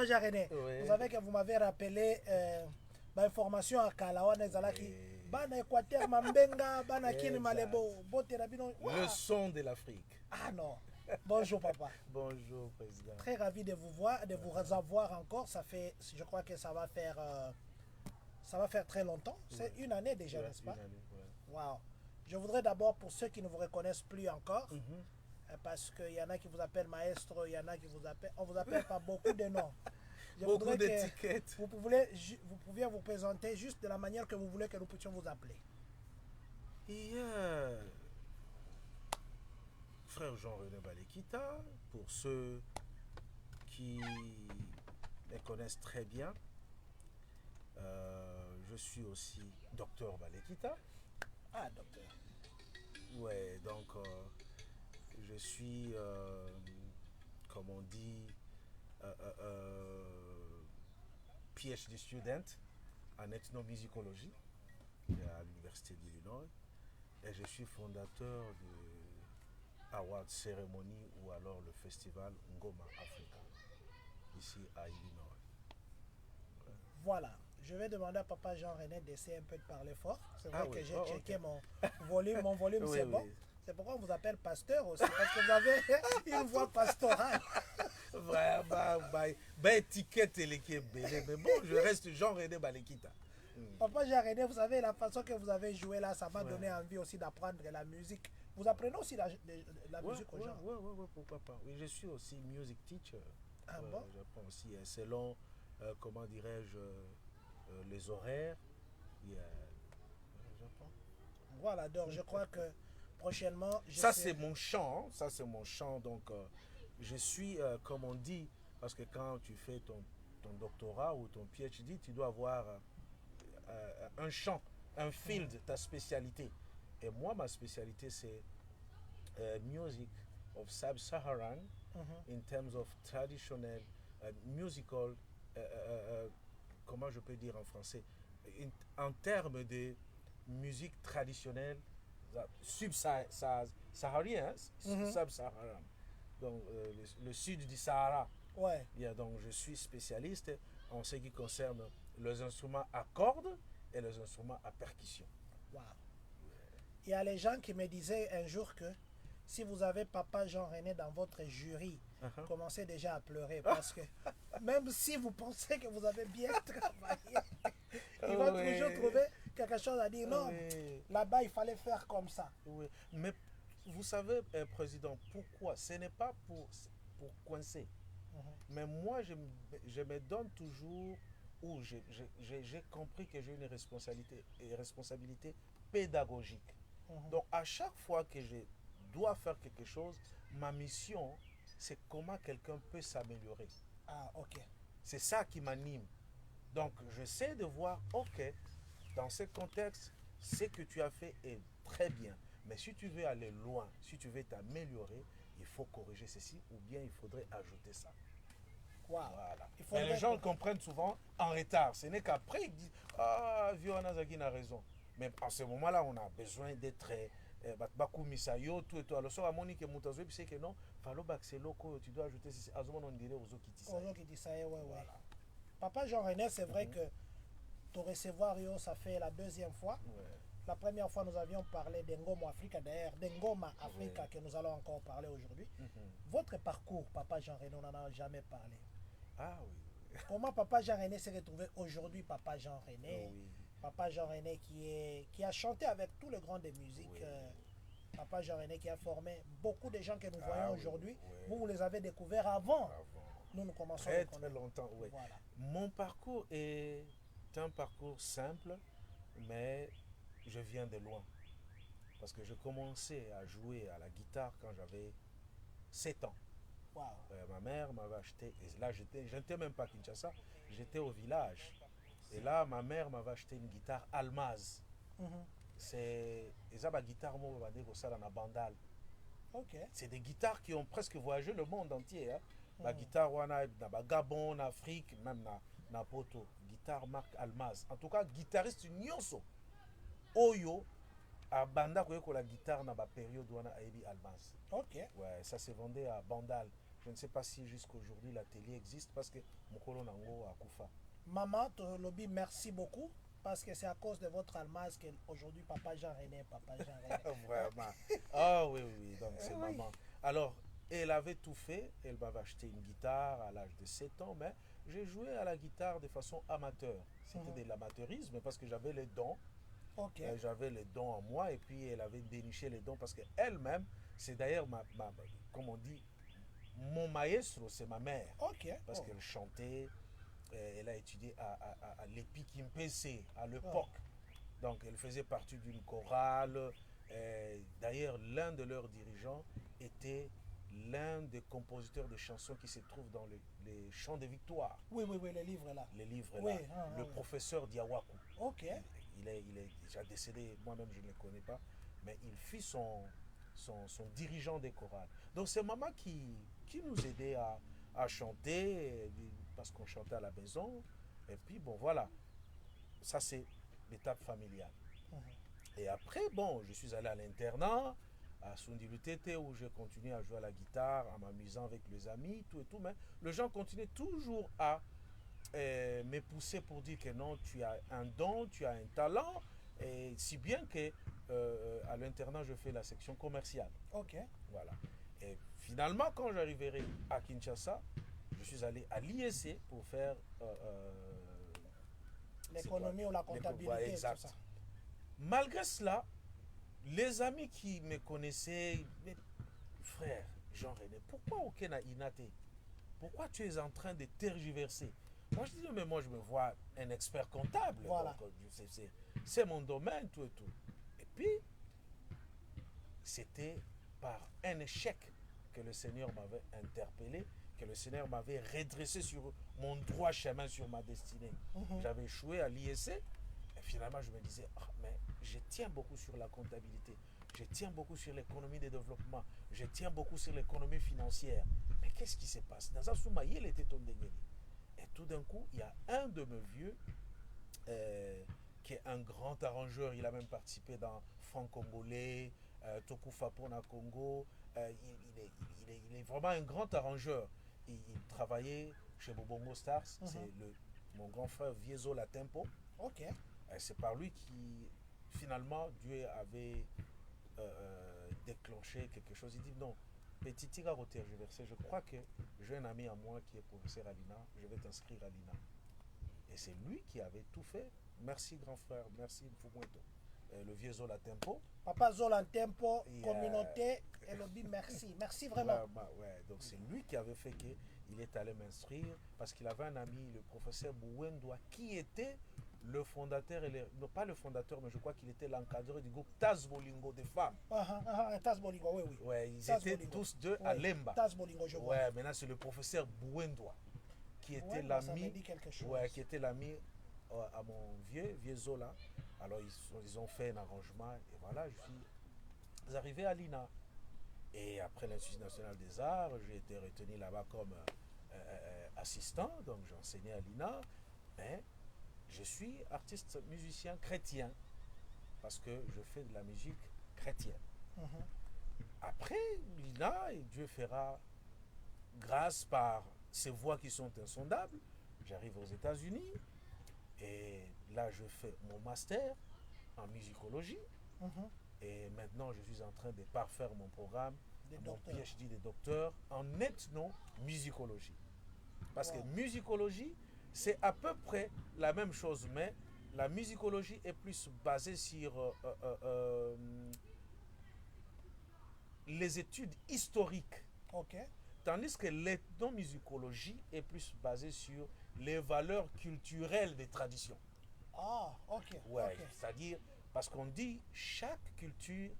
Papa Jean-René, Oui. vous savez que vous m'avez rappelé information à Kalawana Zalaki. Bana Équateur, Mambenga, Bana Kini Malebo, Boterabino. Le son de l'Afrique. Ah non. Bonjour papa. Bonjour président. Très ravi de vous voir, de vous avoir encore. Ça fait, je crois que ça va faire très longtemps. C'est une année déjà, n'est-ce pas? Une année, ouais. Wow. Je voudrais d'abord, pour ceux qui ne vous reconnaissent plus encore, parce qu'il y en a qui vous appellent maestro, il y en a qui vous appellent... On vous appelle pas beaucoup de noms. Beaucoup d'étiquettes. Vous pouviez vous présenter juste de la manière que vous voulez que nous puissions vous appeler. Frère Jean-René Balekita, pour ceux qui les connaissent très bien, je suis aussi docteur Balekita. Ah, docteur. Ouais, donc je suis, comme on dit, PhD student en ethnomusicologie à l'Université d'Illinois et je suis fondateur de Award Ceremony ou alors le festival Ngoma Africa ici à Illinois. Ouais. Voilà. Je vais demander à papa Jean-René d'essayer un peu de parler fort. C'est vrai que j'ai checké mon volume oui, c'est bon. C'est pourquoi on vous appelle pasteur aussi, parce que vous avez une voix pastorale. Vraiment, étiquette mais bon, je reste Jean-René Balekita. Papa Jean-René, vous savez, la façon que vous avez joué là, ça m'a donné envie aussi d'apprendre la musique. Vous apprenez aussi la musique aux gens? Oui, pourquoi pas. Oui, je suis aussi music teacher. Ah bon? J'apprends aussi selon, comment dirais-je, les horaires. J'apprends. Voilà, donc je crois que prochainement... C'est mon chant, ça c'est mon chant, donc je suis, comme on dit, parce que quand tu fais ton doctorat ou ton PhD, tu dois avoir un champ, un field, ta spécialité. Et moi, ma spécialité, c'est music of Sub-Saharan in terms of traditional musical, comment je peux dire en français, en termes de musique traditionnelle sub-saharien, sub-saharan, donc le sud du Sahara. Ouais. Donc je suis spécialiste en ce qui concerne les instruments à cordes et les instruments à percussion. Wow. Il y a les gens qui me disaient un jour que si vous avez papa Jean-René dans votre jury, commencez déjà à pleurer parce que même si vous pensez que vous avez bien travaillé, il va toujours trouver quelque chose à dire. Non, là-bas, il fallait faire comme ça. Oui. Mais vous savez, président, pourquoi? Ce n'est pas pour coincer. Mais moi, je me donne toujours, ou j'ai compris que j'ai une responsabilité pédagogique. Donc, à chaque fois que je dois faire quelque chose, ma mission, c'est comment quelqu'un peut s'améliorer. Ah, ok. C'est ça qui m'anime. Donc, j'essaie de voir, ok, dans ce contexte, ce que tu as fait est très bien. Mais si tu veux aller loin, si tu veux t'améliorer, il faut corriger ceci ou bien il faudrait ajouter ça. Wow. Voilà. Mais les gens comprennent souvent en retard. Ce n'est qu'après ils disent ah, Viona Zagin a raison. Mais en ce moment-là, on a besoin d'être Bakou Misayo, tout et tout. Alors, sur la Monique Moutazo, puis c'est que non, Falo Baxeloko, tu dois ajouter ceci. Azumon, on dirait aux Okitisa. Aux Okitisa, ouais. Papa Jean-René, c'est vrai que te recevoir, ça fait la deuxième fois. Ouais. La première fois, nous avions parlé d'Ngoma Africa, d'ailleurs, d'Ngoma Africa, que nous allons encore parler aujourd'hui. Votre parcours, Papa Jean-René, on n'en a jamais parlé. Ah oui. Comment Papa Jean-René s'est retrouvé aujourd'hui, Papa Jean-René? Oui. Papa Jean-René qui a chanté avec tous les grands de musique. Oui. Papa Jean-René qui a formé beaucoup de gens que nous voyons aujourd'hui. Oui. Vous les avez découverts avant. Nous commençons très longtemps, oui. Voilà. Mon parcours est un parcours simple, mais je viens de loin. Parce que je commençais à jouer à la guitare quand j'avais 7 ans. Wow. Ma mère m'avait acheté, et là je n'étais même pas à Kinshasa, j'étais au village. Et là ma mère m'avait acheté une guitare Almaz. C'est ma guitare bandal. Okay. C'est des guitares qui ont presque voyagé le monde entier. La guitare wana na Gabon, en Afrique, même na Poto. Guitare marque Almaz. En tout cas, guitariste nyonso. Oyo a banda ko la guitare na ba période wana aibi Almaz. OK. Ouais, ça se vendait à Bandal. Je ne sais pas si jusqu'à aujourd'hui l'atelier existe parce que Mokolo Nango a Koufa. Maman, Lobby, merci beaucoup. Parce que c'est à cause de votre almaz qu'aujourd'hui, Papa Jean-René, Papa Jean-René. Vraiment. Ah oui, oui, oui. Donc c'est Oui. maman. Alors, elle avait tout fait. Elle m'avait acheté une guitare à l'âge de 7 ans, mais j'ai joué à la guitare de façon amateur. C'était de l'amateurisme parce que j'avais les dons. Ok. J'avais les dons en moi et puis elle avait déniché les dons parce qu'elle-même, c'est d'ailleurs comme on dit, mon maestro, c'est ma mère. Ok. Parce qu'elle chantait, elle a étudié à l'EPI Kimpese à l'époque. Donc elle faisait partie d'une chorale. D'ailleurs, l'un de leurs dirigeants était l'un des compositeurs de chansons qui se trouvent dans les chants de victoire. Oui, oui, oui, les livres là. Les livres Oui, là. Le professeur Diawaku. Ok. Il est déjà décédé, moi-même je ne le connais pas, mais il fut son dirigeant des chorales. Donc c'est maman qui nous aidait à chanter, parce qu'on chantait à la maison. Et puis bon, voilà, ça c'est l'étape familiale. Et après, bon, je suis allé à l'internat, à Sundilutete, où j'ai continué à jouer à la guitare, en m'amusant avec les amis, tout et tout. Mais les gens continuaient toujours à me pousser pour dire que non, tu as un don, tu as un talent. Et si bien que à l'internat, je fais la section commerciale. Ok. Voilà. Et finalement, quand j'arriverai à Kinshasa, je suis allé à l'IEC pour faire l'économie ou la comptabilité. Exact. Tout ça. Malgré cela, les amis qui me connaissaient, mais frère Jean-René, pourquoi aucun a inaté? Pourquoi tu es en train de tergiverser? Moi je dis, mais moi je me vois un expert comptable. Voilà. C'est mon domaine, tout et tout. Et puis, c'était par un échec que le Seigneur m'avait interpellé, que le Seigneur m'avait redressé sur mon droit chemin, sur ma destinée. J'avais échoué à l'IEC. Et finalement, je me disais, mais je tiens beaucoup sur la comptabilité. Je tiens beaucoup sur l'économie de développement. Je tiens beaucoup sur l'économie financière. Mais qu'est-ce qui se passe? Dans un soumaï, il était tombé. Et tout d'un coup, il y a un de mes vieux qui est un grand arrangeur. Il a même participé dans Franc-Congolais, Toku Fapona Congo. Il est vraiment un grand arrangeur. Il travaillait chez Bobongo Stars. C'est mon grand frère Viezo La Tempo. Ok. C'est par lui qui, finalement, Dieu avait déclenché quelque chose. Il dit non, petit tigre au tergiversé, je crois que j'ai un ami à moi qui est professeur à l'INA, je vais t'inscrire à l'INA. Et c'est lui qui avait tout fait. Merci grand frère, merci Mfumweto. Le vieux Zola Tempo. Papa Zola Tempo, communauté, et lobby, merci. Merci vraiment. Ouais. Donc c'est lui qui avait fait qu'il est allé m'instruire parce qu'il avait un ami, le professeur Bouwendoa, qui était le fondateur, non pas le fondateur, mais je crois qu'il était l'encadreur du groupe Taz Bolingo des femmes. Taz Bolingo, oui, oui. Ouais, ils Taz étaient Bolingo. tous deux à Lemba. Taz Bolingo, je vois. Ouais, maintenant c'est le professeur Bouwendoa qui était l'ami. Ouais, qui était l'ami à mon vieux Zola. Alors ils ont fait un arrangement et voilà, je suis arrivé à l'INA. Et après l'Institut national des arts, j'ai été retenu là-bas comme assistant, donc j'ai enseigné à l'INA. Mais je suis artiste musicien chrétien parce que je fais de la musique chrétienne. Après l'INA, et Dieu fera grâce par ces voix qui sont insondables, j'arrive aux États-Unis et là je fais mon master en musicologie. Et maintenant je suis en train de parfaire mon programme, mon PhD de docteur en ethnomusicologie. Parce que musicologie, c'est à peu près la même chose, mais la musicologie est plus basée sur les études historiques. Tandis que l'ethnomusicologie est plus basée sur les valeurs culturelles des traditions. Ouais, c'est-à-dire, parce qu'on dit chaque culture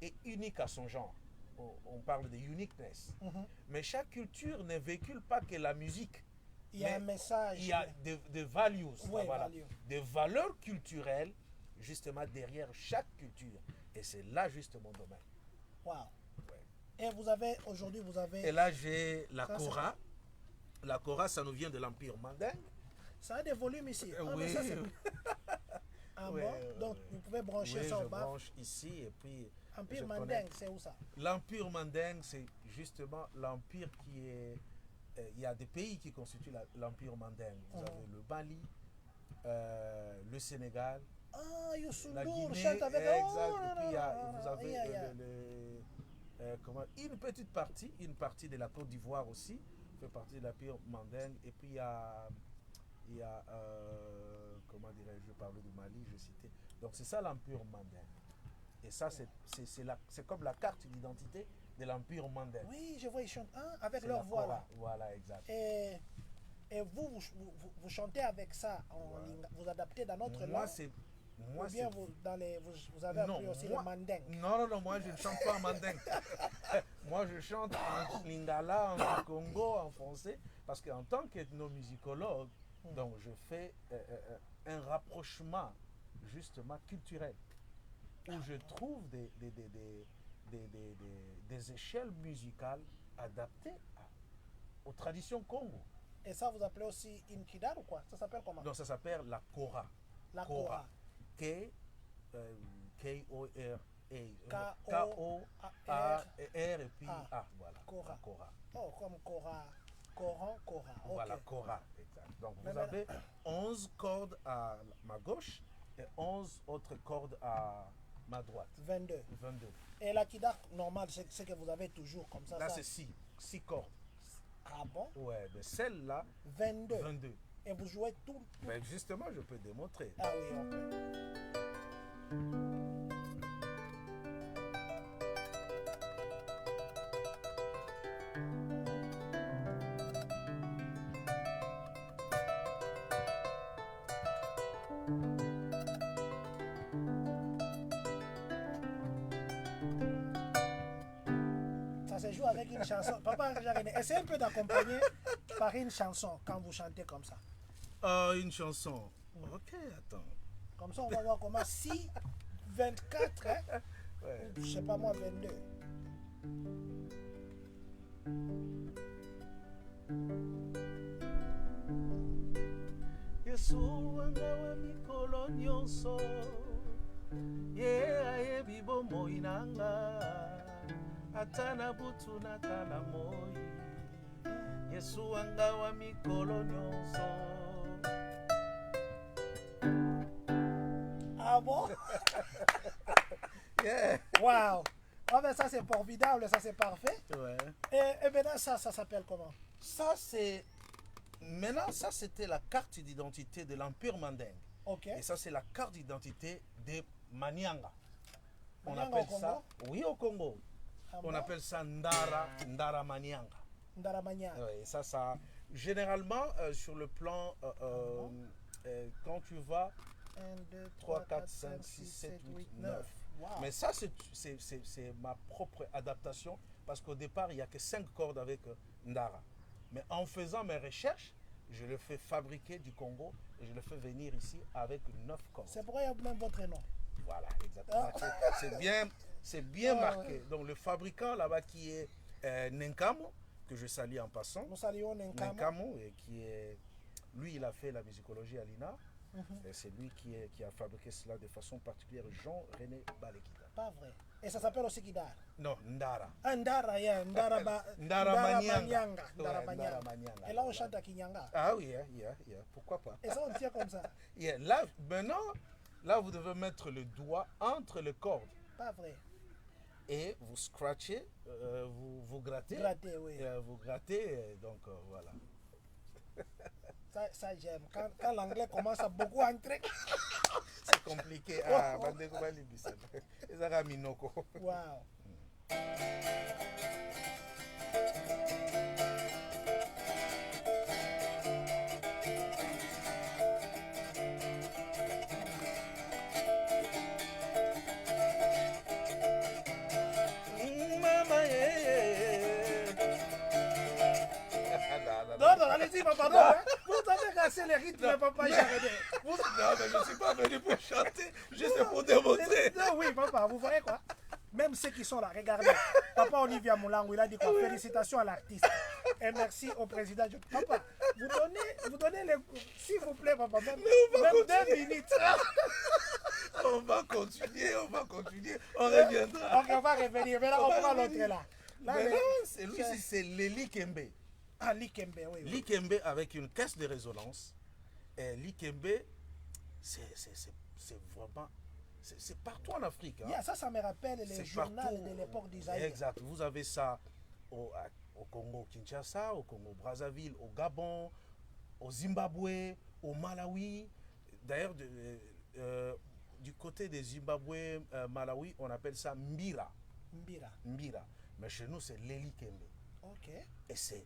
est unique à son genre. On parle de uniqueness. Mais chaque culture ne véhicule pas que la musique. Il y a un message. Il y a des values, voilà, des valeurs culturelles, justement, derrière chaque culture. Et c'est là, juste mon domaine. Wow. Et vous avez, aujourd'hui, vous avez... Et là, j'ai la Kora. La Kora, ça nous vient de l'Empire mandingue. Ça a des volumes ici. Oui. Ah bon? Donc vous pouvez brancher oui, ça au je bas. branche ici et puis... Empire Mandingue, c'est où ça? L'Empire Mandingue, c'est justement l'empire qui est... Il y a des pays qui constituent l'Empire Mandingue. Vous avez le Mali, le Sénégal, ah, la Guinée, chante avec... exact. Oh, et puis vous avez yeah. une petite partie, de la Côte d'Ivoire aussi, fait partie de l'Empire Mandingue. Et puis il y a comment dirais-je, parler du Mali, je citais. Donc c'est ça l'Empire Mandingue. Et ça, c'est comme la carte d'identité de l'Empire Mandingue. Oui, je vois, ils chantent avec leur voix là. Voilà, exact. Et vous chantez avec ça, vous adaptez dans notre langue. Ou bien vous avez appris aussi le mandingue. Non, moi je ne chante pas en mandingue. Moi je chante en lingala, en congo, en français, parce qu'en tant qu'ethnomusicologue, donc je fais un rapprochement justement culturel, où je trouve des échelles musicales adaptées aux traditions Congo. Et ça, vous appelez aussi Inkidar ou quoi? Ça s'appelle comment? Donc ça s'appelle la Kora. La Kora. K-O-R-A. et puis A. Voilà. Kora. Kora. Oh, comme Kora. Coran, Kora. Okay. Voilà, Kora. Exact. Donc vous avez 11 cordes à ma gauche et 11 autres cordes à ma droite. 22. Et la Kidar normale, c'est ce que vous avez toujours comme ça? Là, c'est 6 cordes. Ah bon? Ouais, mais celle-là, 22. Et vous jouez tout. Mais justement, je peux démontrer. Ah oui, on peut. Ça se joue avec une chanson. Papa, essayez un peu d'accompagner par une chanson quand vous chantez comme ça. Une chanson. Ok, attends. Comme ça, on va voir comment. Si 24, hein? Ouais. Je sais pas moi, 22. Yesu wanga wa mikolo nyonso ye ayebi bomoi nanga ata na butu natala moi Yesu wanga wa mikolo nyonso. Ah bon? Yeah. Wow! Ah ben ça c'est formidable, ça c'est parfait. Ouais. Et maintenant ça s'appelle comment? Ça c'est... Maintenant ça c'était la carte d'identité de l'Empire Mandingue. Ok. Et ça c'est la carte d'identité des Manianga. On Manianga appelle au ça... Oui, au Congo. Ah On bon? appelle ça Ndara Manianga. Ndara Manianga. Ouais, ça généralement sur le plan quand tu vas 1, 2, 3, 4, 5, 6, 7, 8, 9. Wow. Mais ça, c'est ma propre adaptation parce qu'au départ, il n'y a que 5 cordes avec Ndara. Mais en faisant mes recherches, je le fais fabriquer du Congo et je le fais venir ici avec 9 cordes. C'est pourquoi il y a même votre nom. Voilà, exactement. C'est bien marqué. Donc le fabricant là-bas qui est Nenkamo, que je salue en passant. Nous saluons Nenkamo. Nenkamo, et qui est... Lui, il a fait la musicologie à l'INA. Et c'est lui qui a fabriqué cela de façon particulière, Jean-René Balekida. Pas vrai. Et ça s'appelle aussi Kidar. Non, Ndara. Ah, Ndara, yeah. Ndara Manianga. Et là, on chante à Kinyanga. Ah oui, pourquoi pas. Et ça, on tient comme ça. Yeah. Là, maintenant, vous devez mettre le doigt entre les cordes. Pas vrai. Et vous scratchez, vous grattez. Gratter, oui. Vous grattez, donc voilà. Ça j'aime. Quand l'anglais commence à beaucoup entrer. C'est compliqué. Ah, Bandeko Balibisa. Ezara Minoko. Wow. Non, allez-y, pardon. Vous avez cassé les rythmes de Papa Jaredé. Non, mais je ne suis pas venu pour chanter, juste pour démontrer. Non, oui, papa, vous voyez quoi? Même ceux qui sont là, regardez. Papa Olivia Moulango, il a dit quoi? Félicitations à l'artiste. Et merci au président. Papa, vous donnez les... S'il vous plaît, papa, même 2 minutes. On va continuer, on reviendra. Ok, on va revenir. Maintenant, on prend l'autre là. Maintenant, c'est Leli Kembe. Ah, Likembe, oui. Likembe avec une caisse de résonance. Et Likembe, c'est vraiment... C'est partout en Afrique. Hein. Yeah, ça me rappelle les journaux de l'époque d'Isaïe. Exact. Vous avez ça au Congo Kinshasa, au Congo Brazzaville, au Gabon, au Zimbabwe, au Malawi. D'ailleurs, du côté des Zimbabwe, Malawi, on appelle ça Mbira. Mbira. Mais chez nous, c'est Leli Kembe. Ok. Et c'est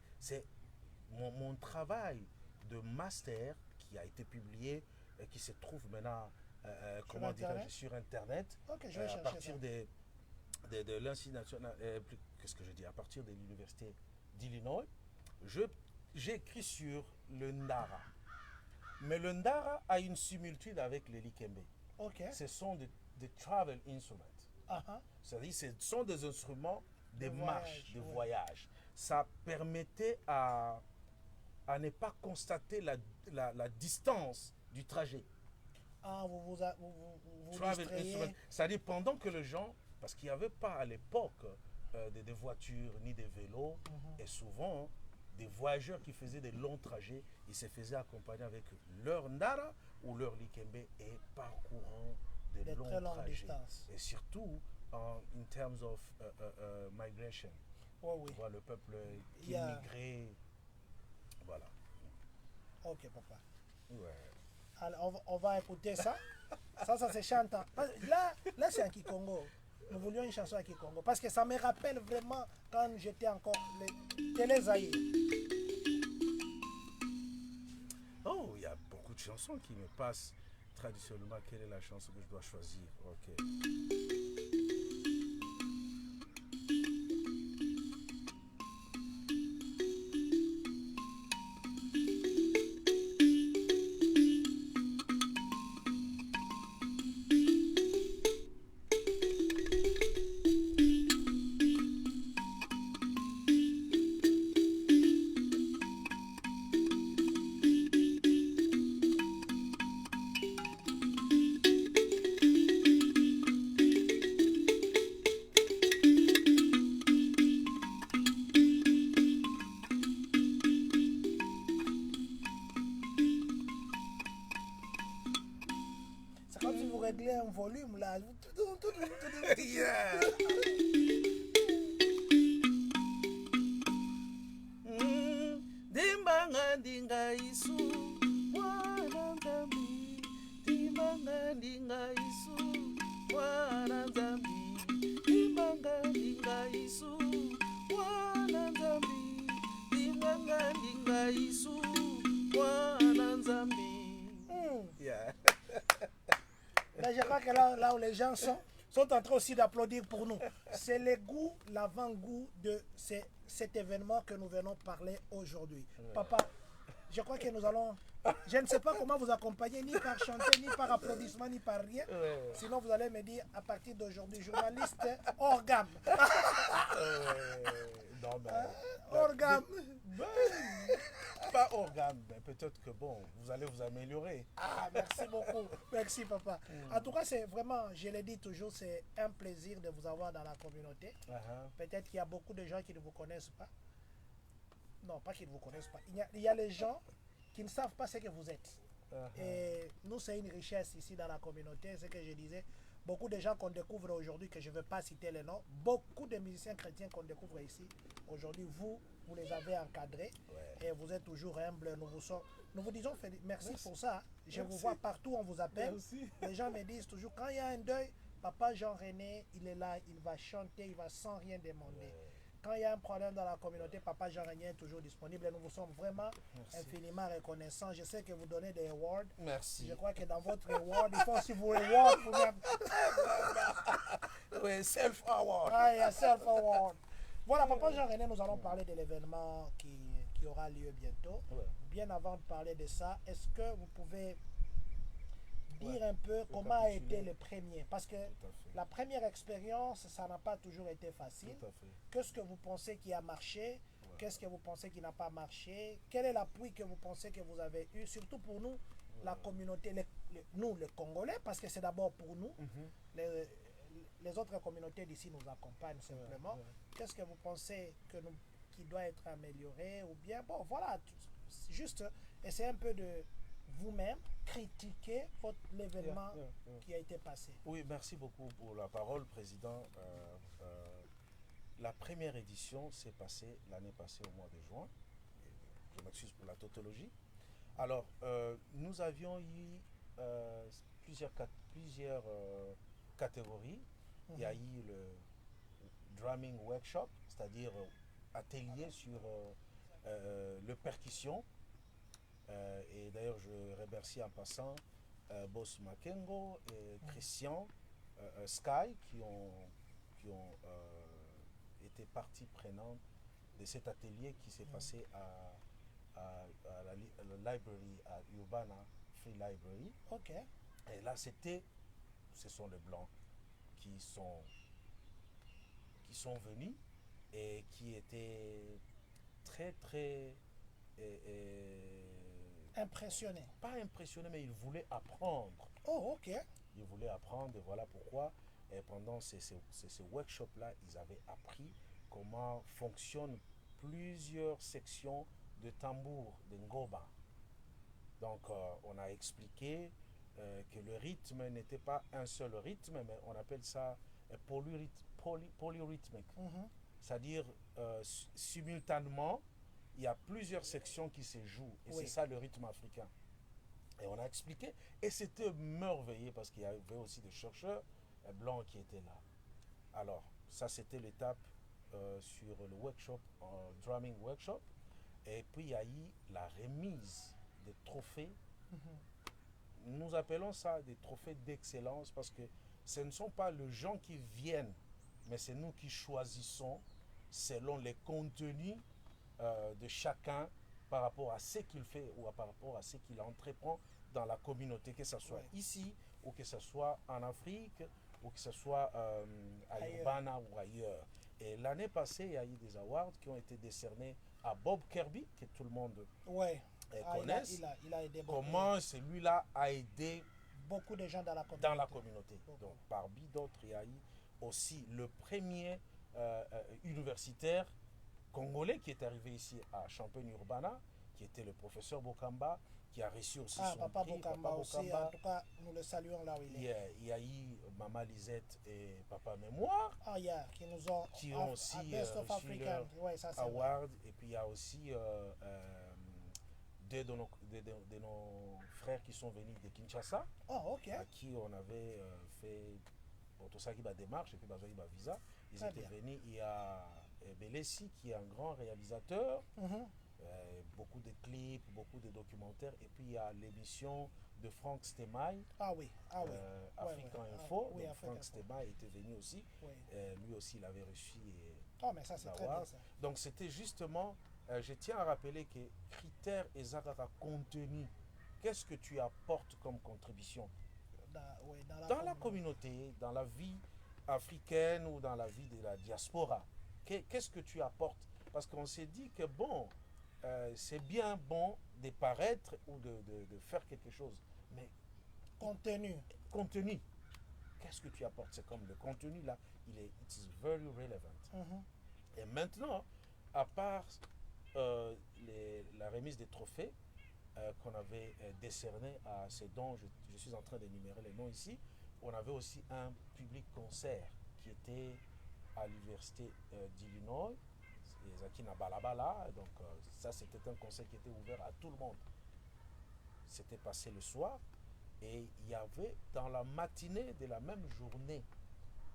mon travail de master qui a été publié et qui se trouve maintenant sur Internet. Okay, je vais à partir de l'Institut national, qu'est-ce que je dis, à partir de l'Université d'Illinois. J'ai écrit sur le Ndara. Mais le Ndara a une similitude avec le Likembe. Okay. Ce sont des travel instruments. C'est-à-dire ce sont des instruments de marche, de voyage. Ça permettait à ne pas constater la distance du trajet. Ah, vous Travel instrument. C'est-à-dire pendant que les gens, parce qu'il n'y avait pas à l'époque des voitures ni des vélos, et souvent des voyageurs qui faisaient des longs trajets, ils se faisaient accompagner avec leur Ndara ou leur Likembe et parcourant des longs trajets. Distances. Et surtout in terms of migration. Oui. Voilà, le peuple qui migrait. Voilà. Ok, papa. Ouais. Alors, on va écouter ça. Ça se chante. Là c'est un Kikongo. Nous voulions une chanson à Kikongo. Parce que ça me rappelle vraiment quand j'étais encore télésaïe. Oh, il y a beaucoup de chansons qui me passent traditionnellement. Quelle est la chanson que je dois choisir? Ok. Comme si vous réglez un volume là. Yeah. Dimbanga dinga isu, wana nzambi. Dimbanga dinga isu, wana nzambi. Dimbanga dinga isu, wana nzambi. Dimbanga dinga isu, wana nzambi. Yeah. Mais je crois que là où les gens sont en train aussi d'applaudir pour nous. C'est le goût, l'avant-goût de cet événement que nous venons parler aujourd'hui. Papa, je crois que nous allons... Je ne sais pas comment vous accompagner, ni par chanter, ni par applaudissement, ni par rien. Sinon, vous allez me dire, à partir d'aujourd'hui, journaliste hors gamme. Non, mais... hors gamme. Pas hors gamme, mais peut-être que bon, vous allez vous améliorer. Ah, merci beaucoup. Merci, papa. En tout cas, c'est vraiment, je l'ai dit toujours, c'est un plaisir de vous avoir dans la communauté. Peut-être qu'il y a beaucoup de gens qui ne vous connaissent pas. Non, pas qu'ils ne vous connaissent pas. Il y a les gens qui ne savent pas ce que vous êtes. Et nous, c'est une richesse ici dans la communauté. Ce que je disais, beaucoup de gens qu'on découvre aujourd'hui, que je ne veux pas citer les noms, beaucoup de musiciens chrétiens qu'on découvre ici, aujourd'hui, vous les avez encadrés et vous êtes toujours humbles. Nous vous disons merci pour ça. Je vous vois partout, on vous appelle. Les gens me disent toujours, quand il y a un deuil, Papa Jean-René, il est là, il va chanter, il va sans rien demander. Quand il y a un problème dans la communauté, Papa Jean-René est toujours disponible et nous vous sommes vraiment infiniment reconnaissants. Je sais que vous donnez des awards. Merci. Je crois que dans votre award, il faut aussi vous reward vous-même. Oui, self-award. Ah, il y a self-award. Voilà, Papa Jean-René, nous allons parler de l'événement qui aura lieu bientôt. Bien avant de parler de ça, est-ce que vous pouvez dire un peu comment a été le premier? Parce que la première expérience, ça n'a pas toujours été facile. Qu'est-ce que vous pensez qui a marché? Qu'est-ce que vous pensez qui n'a pas marché? Quel est l'appui que vous pensez que vous avez eu? Surtout pour nous, la communauté, nous, les Congolais, parce que c'est d'abord pour nous. Les autres communautés d'ici nous accompagnent simplement. Qu'est-ce que vous pensez qui doit être amélioré ou bien, bon, voilà, juste essayer un peu de vous-même critiquer l'événement qui a été passé. Oui, merci beaucoup pour la parole, Président. La première édition s'est passée l'année passée au mois de juin. Je m'excuse pour la tautologie. Alors, nous avions eu plusieurs catégories. Il y a eu le drumming workshop, c'est-à-dire atelier sur le percussion. Et d'ailleurs, je remercie en passant Boss Makengo et Christian Sky qui ont été partie prenante de cet atelier qui s'est passé à la library, à Urbana Free Library. Ok. Et là, ce sont les Blancs qui sont venus et qui étaient très impressionnés. Pas impressionnés, mais ils voulaient apprendre. Oh, ok. Ils voulaient apprendre, et voilà pourquoi. Et pendant ces workshops-là, ils avaient appris comment fonctionnent plusieurs sections de tambour, de ngoba. Donc, on a expliqué que le rythme n'était pas un seul rythme, mais on appelle ça polyrythmique. C'est-à-dire, simultanément, il y a plusieurs sections qui se jouent. Et c'est ça le rythme africain. Et on a expliqué. Et c'était merveilleux parce qu'il y avait aussi des chercheurs blancs qui étaient là. Alors, ça c'était l'étape sur le workshop, drumming workshop. Et puis il y a eu la remise des trophées. Nous appelons ça des trophées d'excellence parce que ce ne sont pas les gens qui viennent, mais c'est nous qui choisissons selon les contenus de chacun par rapport à ce qu'il fait ou par rapport à ce qu'il entreprend dans la communauté, que ce soit ici ou que ce soit en Afrique ou que ce soit à Urbana ou ailleurs. Et l'année passée, il y a eu des awards qui ont été décernés à Bob Kirby, que tout le monde connaît. Il a aidé beaucoup. Comment celui-là a aidé beaucoup de gens dans la communauté. Donc, parmi d'autres, il y a eu aussi le premier universitaire congolais qui est arrivé ici à Champagne-Urbana, qui était le professeur Bokamba, qui a reçu aussi son Papa prix. Bokamba aussi, en tout cas, nous le saluons là où il est. Il y a eu Maman Lisette et Papa Mémoire, qui ont aussi Best of African Award. Et puis il y a aussi deux de nos frères qui sont venus de Kinshasa, à qui on avait fait tout ça qui va démarche et puis besoin de visa. Ils étaient venus. Il y a Belessi qui est un grand réalisateur, beaucoup de clips, beaucoup de documentaires. Et puis il y a l'émission de Franck Stemaille, African Info. Donc Franck Stemaille était venu aussi. Lui aussi, il avait reçu mais ça, c'est très bien, ça. Donc c'était justement, je tiens à rappeler que critères et Zakara contenu, qu'est-ce que tu apportes comme contribution dans la communauté, dans la vie africaine ou dans la vie de la diaspora? Qu'est-ce que tu apportes? Parce qu'on s'est dit que bon, c'est bien bon de paraître ou de faire quelque chose, mais contenu, qu'est-ce que tu apportes? C'est comme le contenu là, it is very relevant. Et maintenant, à part la remise des trophées qu'on avait décerné à ces dons, je suis en train d'énumérer les noms ici, on avait aussi un public concert qui était à l'université d'Illinois, Zakina Balabala. Donc ça, c'était un concert qui était ouvert à tout le monde. C'était passé le soir et il y avait dans la matinée de la même journée,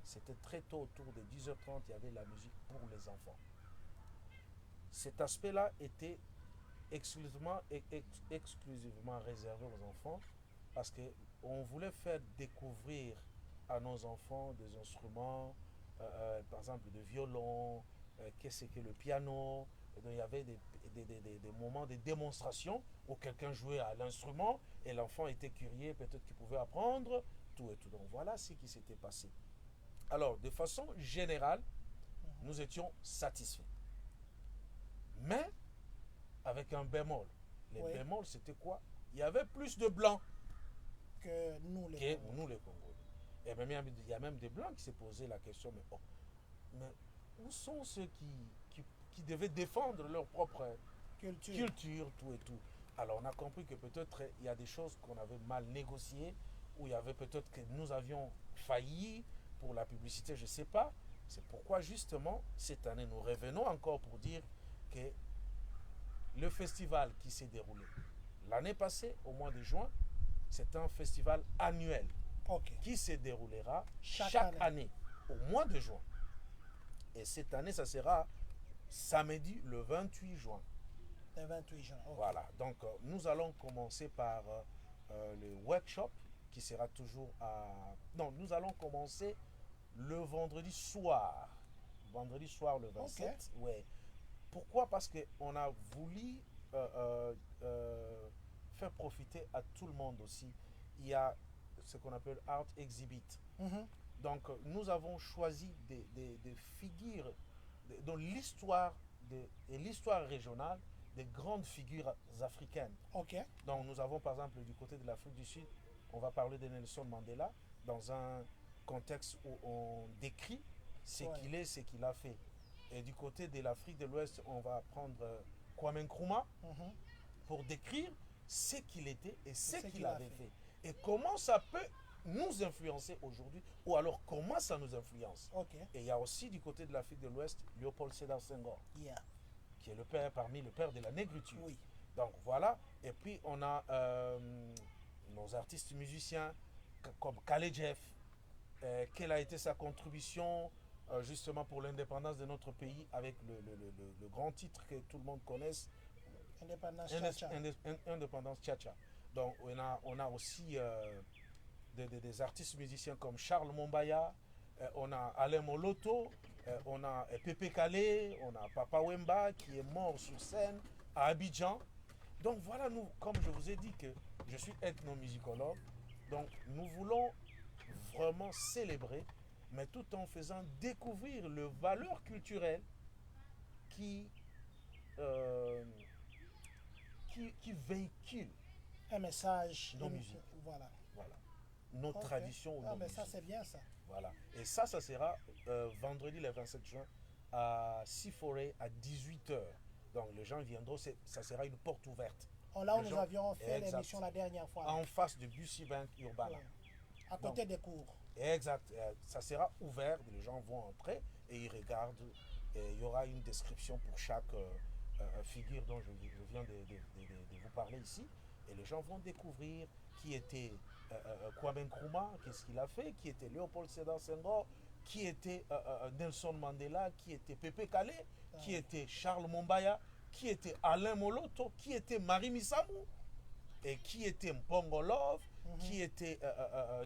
c'était très tôt, autour de 10h30, il y avait la musique pour les enfants. Cet aspect-là était exclusivement réservé aux enfants parce qu'on voulait faire découvrir à nos enfants des instruments, par exemple de violon, qu'est-ce que le piano. Donc, il y avait des moments de démonstration où quelqu'un jouait à l'instrument et l'enfant était curieux, peut-être qu'il pouvait apprendre, tout et tout. Donc voilà ce qui s'était passé. Alors, de façon générale, nous étions satisfaits. Mais, avec un bémol. Le bémol, c'était quoi? Il y avait plus de blancs que nous les que Congolais. nous les Congolais. Et même, il y a même des Blancs qui s'est posé la question, mais où sont ceux qui devaient défendre leur propre culture, tout et tout. Alors on a compris que peut-être il y a des choses qu'on avait mal négociées, ou il y avait peut-être que nous avions failli pour la publicité, je ne sais pas. C'est pourquoi justement, cette année, nous revenons encore pour dire que le festival qui s'est déroulé l'année passée, au mois de juin, c'est un festival annuel qui se déroulera chaque année au mois de juin. Et cette année, ça sera samedi le 28 juin. Le 28 juin. Voilà, donc nous allons commencer par le workshop qui sera toujours à... Non, nous allons commencer le vendredi soir. Vendredi soir le 27. Ouais. Pourquoi? Parce qu'on a voulu faire profiter à tout le monde aussi. Il y a ce qu'on appelle Art Exhibit. Donc nous avons choisi des figures dans l'histoire et l'histoire régionale des grandes figures africaines. Donc nous avons par exemple du côté de l'Afrique du Sud, on va parler de Nelson Mandela dans un contexte où on décrit ce qu'il est, ce qu'il a fait. Et du côté de l'Afrique de l'Ouest, on va prendre Kwame Nkrumah pour décrire ce qu'il était et ce qu'il avait fait. Et comment ça peut nous influencer aujourd'hui, ou alors comment ça nous influence. Et il y a aussi du côté de l'Afrique de l'Ouest, Léopold Sédar Senghor, qui est le père parmi le père de la négritude. Donc voilà, et puis on a nos artistes musiciens comme Kale Jeff, quelle a été sa contribution justement pour l'indépendance de notre pays avec le grand titre que tout le monde connaisse, Indépendance Tcha-Tcha. Donc on a aussi des artistes musiciens comme Charles Mombaya, on a Alain Moloto, on a Pépé Calé, on a Papa Wemba qui est mort sur scène à Abidjan. Donc voilà, nous, comme je vous ai dit que je suis ethnomusicologue, donc nous voulons vraiment célébrer, mais tout en faisant découvrir les valeurs culturelles qui véhiculent un message, nos musiques. Voilà. Nos traditions. Mais ça c'est bien ça. Voilà. Et ça sera vendredi le 27 juin à Siforé à 18h. Donc les gens viendront, ça sera une porte ouverte. Là où nous avions fait l'émission la dernière fois. En face de Bussi Bank Urbana. À côté des cours. Exact. Ça sera ouvert, les gens vont entrer et ils regardent. Et il y aura une description pour chaque figure dont je viens de vous parler ici. Et les gens vont découvrir qui était Kwame Nkrumah, qu'est-ce qu'il a fait, qui était Léopold Sédar Senghor, qui était Nelson Mandela, qui était Pépé Calé, qui était Charles Mombaya, qui était Alain Moloto, qui était Marie Missamou, et qui était Mpongo Love, qui était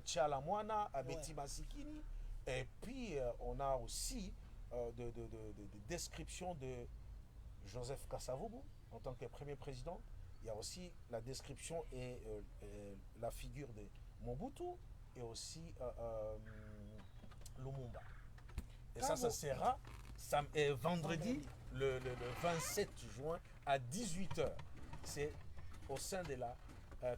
Tchala Mwana, Abeti Masikini. Et puis on a aussi des descriptions de Joseph Kasavubu en tant que premier président. Il y a aussi la description et la figure de Mobutu et aussi Lumumba. Et ça sera vendredi le 27 juin à 18h. C'est au sein de la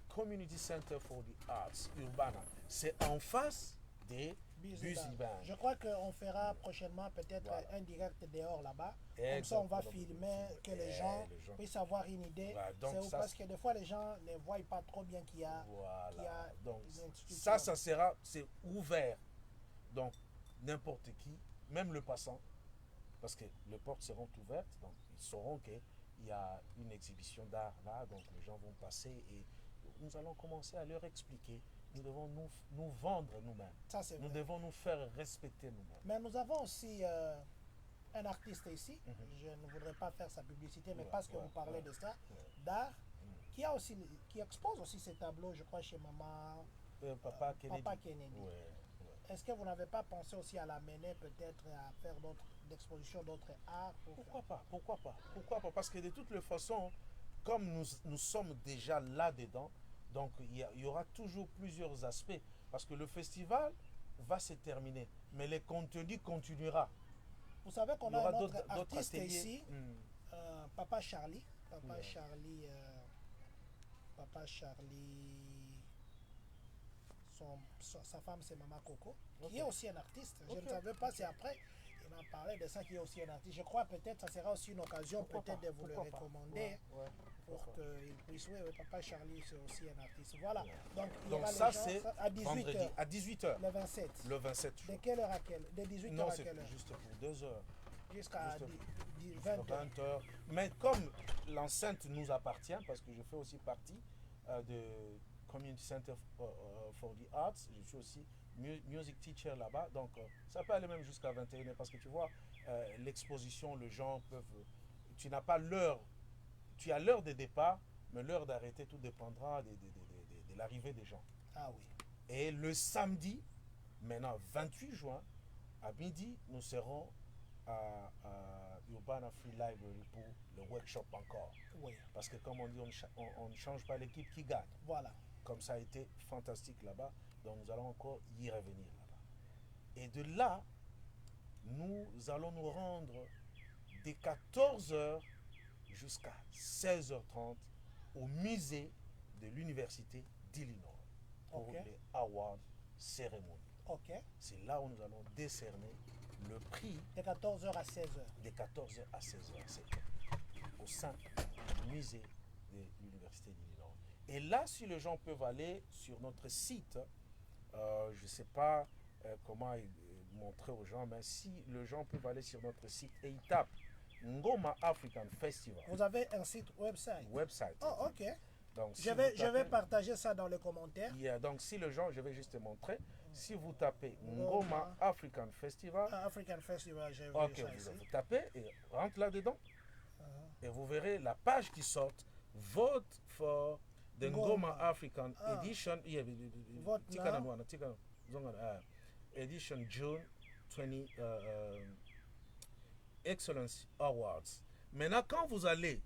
Community Center for the Arts Urbana. C'est en face des Busy Band. Je crois qu'on fera prochainement peut-être un direct dehors là-bas. Comme ça, on va filmer que les gens puissent avoir une idée. Parce que des fois, les gens ne voient pas trop bien qu'il y a, donc, c'est ouvert. Donc, n'importe qui, même le passant, parce que les portes seront ouvertes, donc ils sauront qu'il y a une exhibition d'art là, donc les gens vont passer et nous allons commencer à leur expliquer. Nous devons nous vendre nous-mêmes. Nous devons nous faire respecter nous-mêmes. Mais nous avons aussi un artiste ici, je ne voudrais pas faire sa publicité, mais parce que vous parlez de ça, d'art, qui expose aussi ses tableaux, je crois, chez Maman Papa Kennedy. Est-ce que vous n'avez pas pensé aussi à l'amener peut-être à faire d'expositions d'autres arts? Pourquoi pas? Parce que de toutes les façons, comme nous sommes déjà là-dedans, donc il y aura toujours plusieurs aspects. Parce que le festival va se terminer, mais le contenu continuera. Vous savez qu'on a un autre artiste ici, Papa Charlie. Papa Charlie, sa femme, c'est Mama Coco, qui est aussi un artiste. Je ne savais pas si après, il m'a parlé de ça, qui est aussi un artiste. Je crois peut-être ça sera aussi une occasion peut-être de vous le recommander pour qu'il puisse. Oui, Papa Charlie, c'est aussi un artiste. Voilà. Donc, il y aura ça, les gens, c'est à 18h. À 18h. Le 27. Le 27. De quelle heure à quelle heure? De 18h Non, à c'est quelle heure? juste pour 2 heures. Jusqu'à 20h. 20 heures. Mais comme l'enceinte nous appartient, parce que je fais aussi partie de Community Center for the Arts, je suis aussi music teacher là-bas, donc ça peut aller même jusqu'à 21h, parce que tu vois, l'exposition, les gens peuvent... Tu n'as pas l'heure, tu as l'heure de départ, mais l'heure d'arrêter, tout dépendra de l'arrivée des gens. Ah oui. Et le samedi, maintenant 28 juin, à midi, nous serons à Urbana Free Library pour le workshop encore. Oui. Parce que comme on dit, on ne change pas l'équipe qui gagne. Voilà. Comme ça a été fantastique là-bas, donc nous allons encore y revenir là-bas. Et de là, nous allons nous rendre de 14h jusqu'à 16h30 au musée de l'Université d'Illinois pour les Award Ceremony. C'est là où nous allons décerner le prix de 14h à 16h. De 14h à 16h. C'est au sein du musée de l'Université d'Illinois. Et là, si les gens peuvent aller sur notre site, je ne sais pas comment montrer aux gens, mais si les gens peuvent aller sur notre site et ils tapent Ngoma African Festival. Vous avez un site website? Oh, ok. Donc, si je vais partager ça dans les commentaires. Donc, si les gens, je vais juste te montrer, si vous tapez Ngoma African Festival. African Festival, j'ai vu ça ici. Vous tapez et rentre là-dedans. Et vous verrez la page qui sort. Vote for the Ngoma African Edition. Vote Edition June 20 Excellence Awards. Maintenant, quand vous allez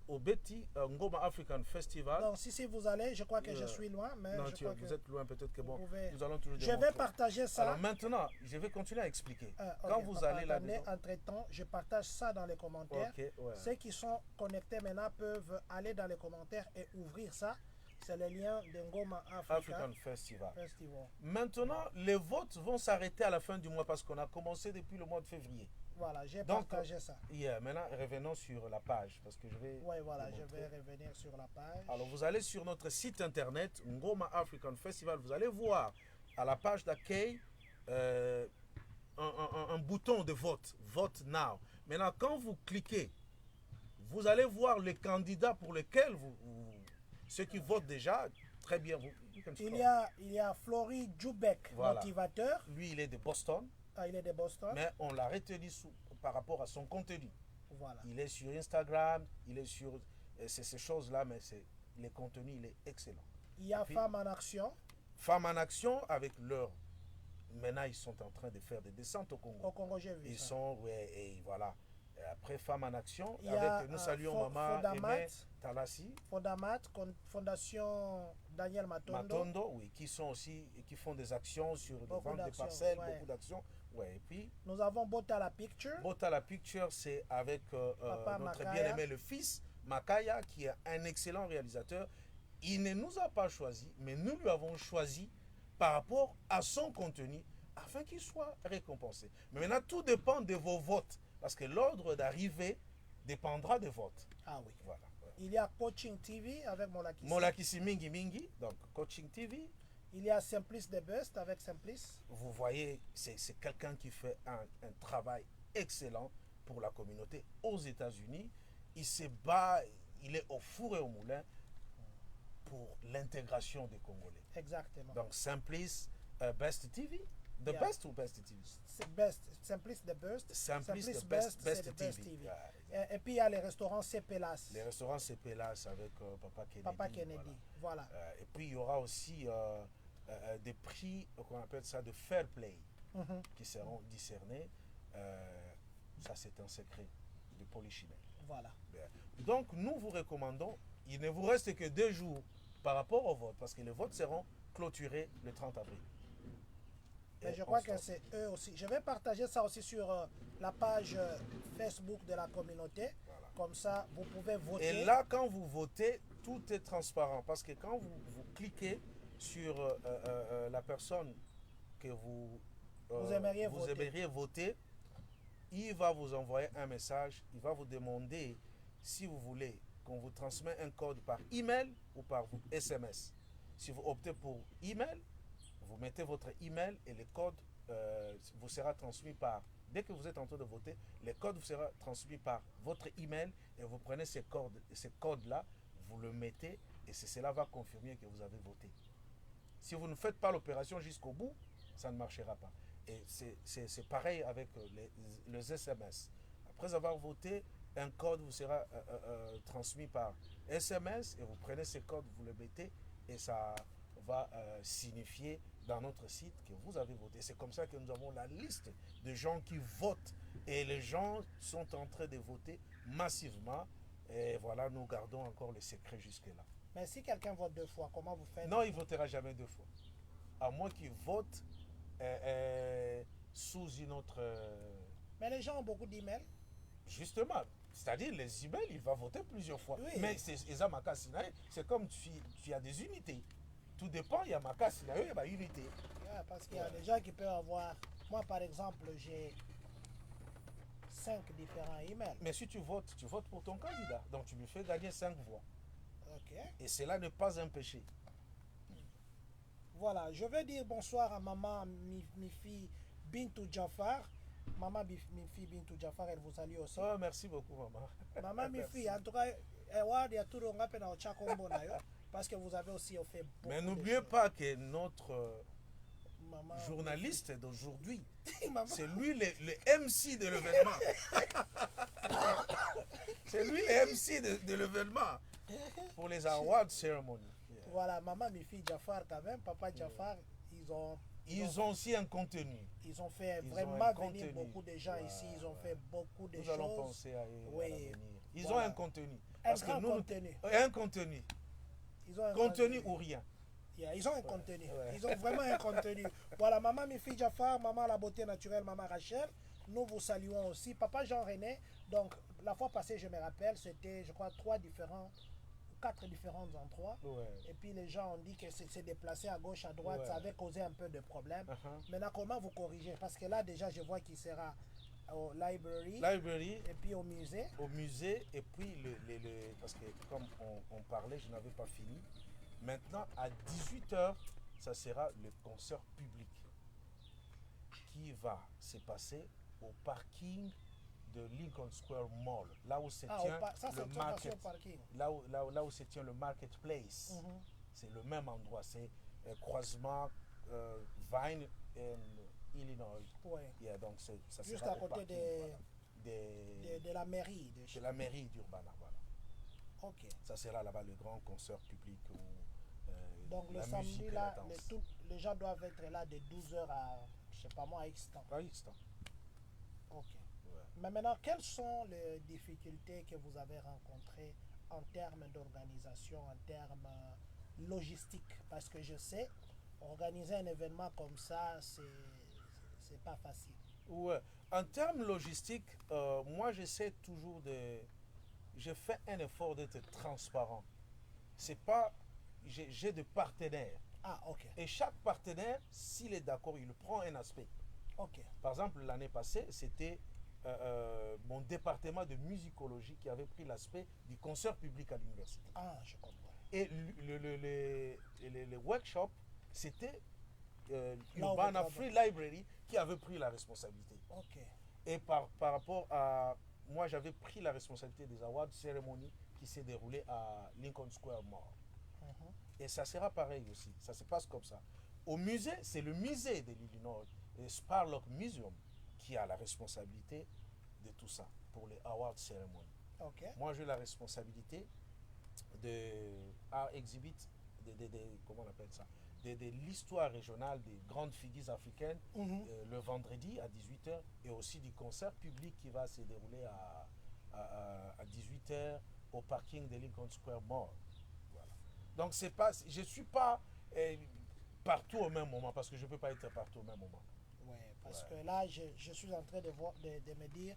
au Betty Ngoma African Festival. Donc, si vous allez, je crois que je suis loin, mais non, je crois vous que êtes loin, peut-être que bon, pouvez... nous allons toujours je vais partager ça. Alors maintenant, je vais continuer à expliquer. Quand vous allez là-dedans. Entre-temps, je partage ça dans les commentaires. Ceux qui sont connectés maintenant peuvent aller dans les commentaires et ouvrir ça. C'est le lien de Ngoma African Festival. Maintenant, les votes vont s'arrêter à la fin du mois parce qu'on a commencé depuis le mois de février. Voilà, j'ai partagé ça. Maintenant, revenons sur la page parce que je vais. Oui, voilà, je vais revenir sur la page. Alors, vous allez sur notre site internet, Ngoma African Festival. Vous allez voir à la page d'accueil un bouton de vote, Vote Now. Maintenant, quand vous cliquez, vous allez voir les candidats pour lesquels ceux qui votent déjà. Très bien. Il y a Flory Djoubek, motivateur. Lui, il est de Boston. Il est de Boston. Mais on l'a retenu par rapport à son contenu. Voilà. Il est sur Instagram, il est sur ces choses-là, mais le contenu, il est excellent. Il y a Femmes en Action. Femmes en Action avec leur... Maintenant, ils sont en train de faire des descentes au Congo. Au Congo, j'ai vu ça. Et voilà. Et après, Femmes en Action, avec nous saluons Maman Aimé Talassi. Fondation Daniel Matondo, oui, qui sont aussi, qui font des actions sur des ventes de parcelles, beaucoup d'actions. Ouais, et puis, nous avons Botala Picture. Botala Picture, c'est avec notre bien-aimé le fils, Makaya, qui est un excellent réalisateur. Il ne nous a pas choisi, mais nous lui avons choisi par rapport à son contenu, afin qu'il soit récompensé. Mais maintenant, tout dépend de vos votes, parce que l'ordre d'arrivée dépendra des votes. Ah oui. Voilà. Il y a Coaching TV avec Molakisi. Molakisi Mingi Mingi, donc Coaching TV. Il y a Simplice The Best avec Simplice. Vous voyez, c'est quelqu'un qui fait un travail excellent pour la communauté aux États-Unis. Il se bat, il est au four et au moulin pour l'intégration des Congolais. Exactement. Donc Simplice Best TV. The Best ou Best TV? Simplice The Best. Simplice Best TV. Et puis il y a les restaurants CPLAS. Les restaurants CPLAS avec Papa Kennedy. Voilà. Et puis il y aura aussi des prix, qu'on appelle ça de fair play, qui seront discernés. Ça, c'est un secret de Polichinelle. Voilà. Donc, nous vous recommandons, il ne vous reste que 2 jours par rapport au vote, parce que les votes seront clôturés le 30 avril. Mais je crois que c'est eux aussi. Je vais partager ça aussi sur la page Facebook de la communauté. Voilà. Comme ça, vous pouvez voter. Et là, quand vous votez, tout est transparent. Parce que quand vous cliquez, sur la personne que Vous aimeriez vous voter. aimeriez voter, il va vous envoyer un message, il va vous demander si vous voulez qu'on vous transmette un code par email ou par SMS. Si vous optez pour email, vous mettez votre email et le code vous sera transmis par, dès que vous êtes en train de voter, le code vous sera transmis par votre email et vous prenez ces codes-là, vous le mettez et cela va confirmer que vous avez voté. Si vous ne faites pas l'opération jusqu'au bout, ça ne marchera pas. Et c'est pareil avec les SMS. Après avoir voté, un code vous sera transmis par SMS et vous prenez ce code, vous le mettez et ça va signifier dans notre site que vous avez voté. C'est comme ça que nous avons la liste de gens qui votent et les gens sont en train de voter massivement et voilà, nous gardons encore le secret jusque-là. Mais si quelqu'un vote 2 fois, comment vous faites? Non, il ne votera jamais 2 fois. À moins qu'il vote sous une autre... Mais les gens ont beaucoup d'emails. Justement, c'est-à-dire les emails, il va voter plusieurs fois. Oui. Mais c'est comme tu as des unités. Tout dépend, il y a Makasinae, il y a une unité. Parce qu'il y a des gens qui peuvent avoir... Moi, par exemple, j'ai 5 différents emails. Mais si tu votes pour ton candidat. Donc tu lui fais gagner 5 voix. Ok. Et cela n'est pas un péché. Voilà, je vais dire bonsoir à maman Mifi Bintou Jafar. Maman Mifi Bintou Jafar, elle vous salue aussi. Oh, merci beaucoup, maman. Maman Mifi, en tout cas, parce que vous avez aussi fait beaucoup. Mais n'oubliez pas que notre journaliste d'aujourd'hui, c'est lui le MC de l'événement. C'est lui le MC de l'événement pour les awards ceremony. Voilà, maman Mifi Jafar quand même, papa Jafar, ils ont aussi un contenu. Ils ont fait vraiment venir beaucoup de gens ici. Ils ont fait beaucoup de choses. Nous allons penser à oui. Ils ont un contenu. Un grand contenu. Un contenu. Ils ont un contenu ou rien. Ils ont un contenu. Ils ont vraiment un contenu. Voilà, maman Mifi Jafar, maman La Beauté Naturelle, maman Rachel. Nous vous saluons aussi. Papa Jean-René. Donc, la fois passée, je me rappelle, c'était, je crois, 4 différents endroits. Et puis les gens ont dit que c'est déplacé à gauche, à droite, ça avait causé un peu de problème. Maintenant, comment vous corrigez? Parce que là, déjà, je vois qu'il sera au library et puis au musée. Au musée, et puis, parce que comme on parlait, je n'avais pas fini. Maintenant, à 18h, ça sera le concert public qui va se passer au parking de Lincoln Square Mall, là où se tient le market, là où se tient le marketplace. C'est le même endroit, c'est croisement Vine et Illinois. Donc ça juste à côté de la mairie. De la mairie d'Urbana, voilà. Ok. Ça sera là-bas le grand concert public où donc le samedi là, les gens doivent être là de 12h à, je sais pas moi, à X temps. À X temps. Ok. Mais maintenant, quelles sont les difficultés que vous avez rencontrées en termes d'organisation, en termes logistiques? Parce que je sais, organiser un événement comme ça, c'est pas facile. Ouais. En termes logistiques, moi j'essaie toujours je fais un effort d'être transparent. C'est pas... J'ai des partenaires. Ah, ok. Et chaque partenaire, s'il est d'accord, il prend un aspect. Ok. Par exemple, l'année passée, c'était mon département de musicologie qui avait pris l'aspect du concert public à l'université. Ah, je comprends. Et le workshop, c'était Urbana Free Library qui avait pris la responsabilité. Ok. Et par rapport à... Moi, j'avais pris la responsabilité des awards cérémonies qui s'est déroulée à Lincoln Square Mall. Et ça sera pareil aussi. Ça se passe comme ça. Au musée, c'est le musée de l'Illinois, le Spurlock Museum, qui a la responsabilité de tout ça pour les awards ceremony. Okay. Moi, j'ai la responsabilité de Art Exhibit, comment on appelle ça, de l'histoire régionale des grandes figures africaines le vendredi à 18h et aussi du concert public qui va se dérouler à 18h au parking de Lincoln Square Mall. Voilà. Donc, je ne suis pas partout au même moment parce que je ne peux pas être partout au même moment. Oui, parce que là, je suis en train de me dire,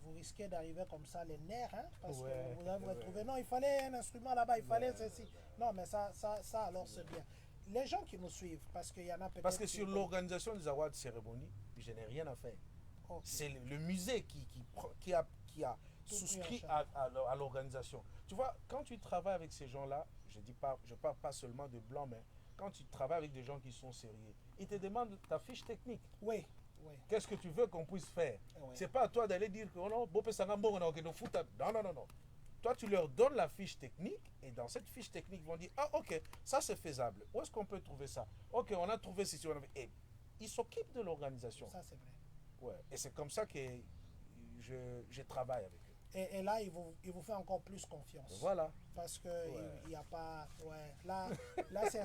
vous risquez d'arriver comme ça, les nerfs, hein, parce Ouais, que vous allez vous ouais. retrouver, non, il fallait un instrument là-bas, il fallait Ouais, ceci. ouais. Non, mais ça alors c'est bien. Les gens qui nous suivent, parce qu'il y en a peut-être... Parce que qui- sur l'organisation des awards de cérémonie, je n'ai rien à faire. Ok, C'est le musée qui a tout pris en souscrit charge. à l'organisation. Tu vois, quand tu travailles avec ces gens-là, je parle pas seulement de blancs, mais quand tu travailles avec des gens qui sont sérieux, ils te demandent ta fiche technique. Oui, oui, Qu'est-ce que tu veux qu'on puisse faire? oui. C'est pas à toi d'aller dire que oh non, Bopé Sangambo, on a aucun foot. Non, non, non, non. Toi, tu leur donnes la fiche technique et dans cette fiche technique, ils vont dire ah, ok, ça c'est faisable. Où est-ce qu'on peut trouver ça? Ok, on a trouvé ceci. Et ils s'occupent de l'organisation. Ça c'est vrai. Ouais. Et c'est comme ça que je travaille avec eux. Et là, il vous fait encore plus confiance. Voilà. Parce que Ouais. il n'y a pas... Ouais, là c'est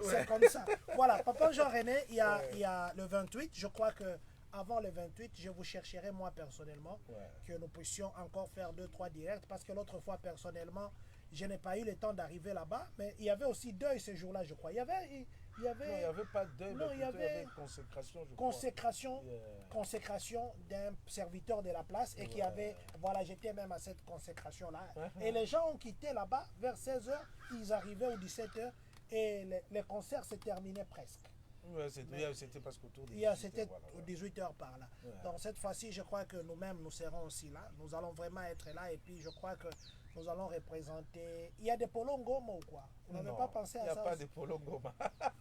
Ouais. comme ça. Voilà, Papa Jean-René, Ouais. il y a le 28. Je crois que avant le 28, je vous chercherai moi personnellement Ouais. que nous puissions encore faire 2-3 directs. Parce que l'autre fois, personnellement, je n'ai pas eu le temps d'arriver là-bas. Mais il y avait aussi deuil ce jour-là, je crois. Il y avait... Il y Non, il n'y avait avait pas de deuil, non, mais il y plutôt il y avait avait consécration, je crois. consécration, Yeah. consécration d'un serviteur de la place et qui Ouais. avait, voilà, j'étais même à cette consécration-là. Uh-huh. Et les gens ont quitté là-bas vers 16h, ils arrivaient aux 17h et les concerts se terminaient presque. Ouais, c'était parce qu'autour de C'était voilà, aux ouais. 18h par là. Ouais. Donc cette fois-ci, je crois que nous-mêmes, nous serons aussi là. Nous allons vraiment être là et puis je crois que nous allons représenter... Il y a des polos Ngoma ou quoi? Vous n'avez Non, pas pensé à ça? il n'y a pas aussi? de polo Ngoma.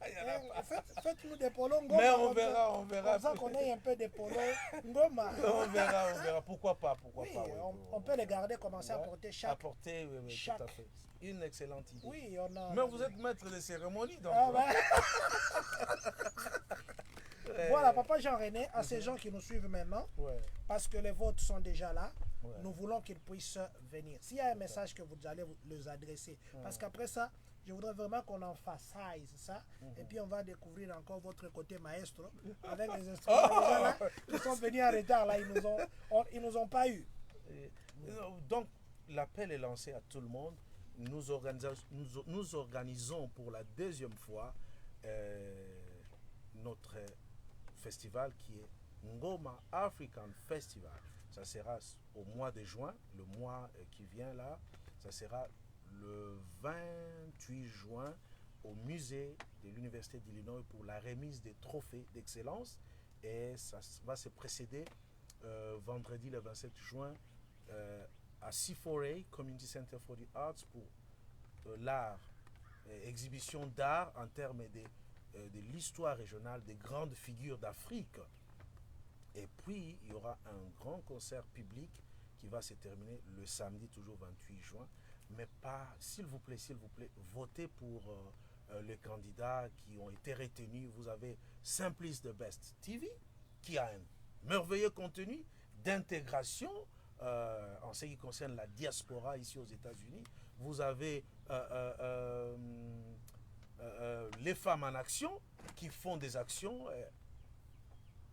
Il y en a Hein, pas. faites-nous des polos Ngoma. Mais on comme ça. verra, on verra. Comme ça qu'on ait un peu des polos Ngoma. On verra, on verra. Pourquoi pas, pourquoi Oui, pas. Oui, on peut les garder, commencer à Ouais. porter chaque... Apporter, oui, oui, chaque- tout à fait. Une excellente idée. Oui, on a... Mais vous êtes maître des cérémonies, donc. Ah, bah. Ouais. Voilà, Papa Jean-René, à ces gens qui nous suivent maintenant, Ouais. parce que les votes sont déjà là, Ouais. nous voulons qu'ils puissent venir. S'il y a un message que vous allez les adresser, parce qu'après ça, je voudrais vraiment qu'on emphasise ça, et puis on va découvrir encore votre côté maestro, avec les instruments les gens là, qui sont venus en retard, là, ils nous ont pas eu. Donc, l'appel est lancé à tout le monde. Nous organisons pour la deuxième fois notre festival qui est Ngoma African Festival. Ça sera au mois de juin, le mois qui vient là. Ça sera le 28 juin au musée de l'Université d'Illinois pour la remise des trophées d'excellence. Et ça va se précéder vendredi le 27 juin à C4A, Community Center for the Arts, pour l'art, exhibition d'art en termes de l'histoire régionale des grandes figures d'Afrique. Et puis, il y aura un grand concert public qui va se terminer le samedi, toujours 28 juin. Mais pas, s'il vous plaît, votez pour les candidats qui ont été retenus. Vous avez Simplice the Best TV, qui a un merveilleux contenu d'intégration en ce qui concerne la diaspora ici aux États-Unis. Vous avez les femmes en action qui font des actions